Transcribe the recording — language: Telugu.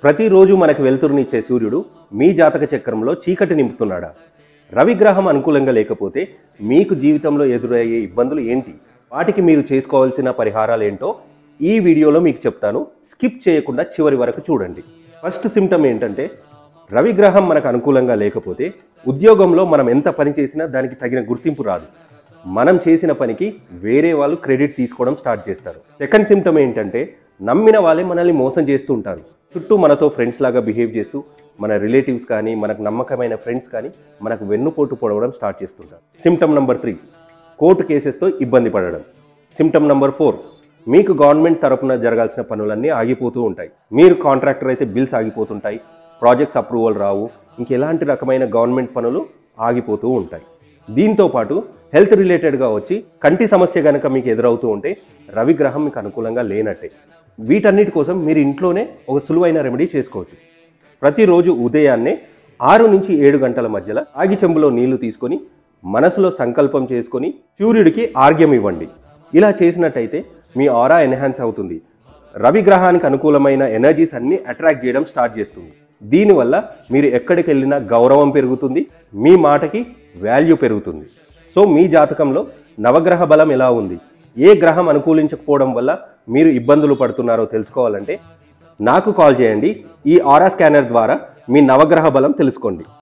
ప్రతిరోజు మనకు వెలుతురునిచ్చే సూర్యుడు మీ జాతక చక్రంలో చీకటి నింపుతున్నాడా? రవిగ్రహం అనుకూలంగా లేకపోతే మీకు జీవితంలో ఎదురయ్యే ఇబ్బందులు ఏంటి? వాటికి మీరు చేసుకోవాల్సిన పరిహారాలు ఏంటో ఈ వీడియోలో మీకు చెప్తాను. స్కిప్ చేయకుండా చివరి వరకు చూడండి. ఫస్ట్ సిమ్టమ్ ఏంటంటే, రవిగ్రహం మనకు అనుకూలంగా లేకపోతే ఉద్యోగంలో మనం ఎంత పని చేసినా దానికి తగిన గుర్తింపు రాదు. మనం చేసిన పనికి వేరే వాళ్ళు క్రెడిట్ తీసుకోవడం స్టార్ట్ చేస్తారు. సెకండ్ సిమ్టమ్ ఏంటంటే, నమ్మిన వాళ్ళే మనల్ని మోసం చేస్తూ ఉంటారు. చుట్టూ మనతో ఫ్రెండ్స్ లాగా బిహేవ్ చేస్తూ మన రిలేటివ్స్ కానీ మనకు నమ్మకమైన ఫ్రెండ్స్ కానీ మనకు వెన్నుపోటు పొడవడం స్టార్ట్ చేస్తుంటారు. సిమ్టమ్ నెంబర్ 3, కోర్టు కేసెస్తో ఇబ్బంది పడడం. సిమ్టమ్ నెంబర్ 4, మీకు గవర్నమెంట్ తరపున జరగాల్సిన పనులన్నీ ఆగిపోతూ ఉంటాయి. మీరు కాంట్రాక్టర్ అయితే బిల్స్ ఆగిపోతుంటాయి, ప్రాజెక్ట్స్ అప్రూవల్ రావు, ఇంకెలాంటి రకమైన గవర్నమెంట్ పనులు ఆగిపోతూ ఉంటాయి. దీంతో పాటు హెల్త్ రిలేటెడ్గా వచ్చి కంటి సమస్య కనుక మీకు ఎదురవుతూ ఉంటే రవిగ్రహం మీకు అనుకూలంగా లేనట్టే. వీటన్నిటి కోసం మీరు ఇంట్లోనే ఒక సులువైన రెమెడీ చేసుకోవచ్చు. ప్రతిరోజు ఉదయాన్నే 6 నుంచి 7 గంటల మధ్యలో రాగి చెంబులో నీళ్లు తీసుకొని మనసులో సంకల్పం చేసుకొని సూర్యుడికి ఆర్ఘ్యం ఇవ్వండి. ఇలా చేసినట్టయితే మీ ఆరా ఎన్హాన్స్ అవుతుంది. రవిగ్రహానికి అనుకూలమైన ఎనర్జీస్ అన్ని అట్రాక్ట్ చేయడం స్టార్ట్ చేస్తుంది. దీనివల్ల మీరు ఎక్కడికి వెళ్ళినా గౌరవం పెరుగుతుంది, మీ మాటకి వాల్యూ పెరుగుతుంది. సో మీ జాతకంలో నవగ్రహ బలం ఎలా ఉంది, ఏ గ్రహం అనుకూలించకపోవడం వల్ల మీరు ఇబ్బందులు పడుతున్నారో తెలుసుకోవాలంటే నాకు కాల్ చేయండి. ఈ ఆరా స్కానర్ ద్వారా మీ నవగ్రహ బలం తెలుసుకోండి.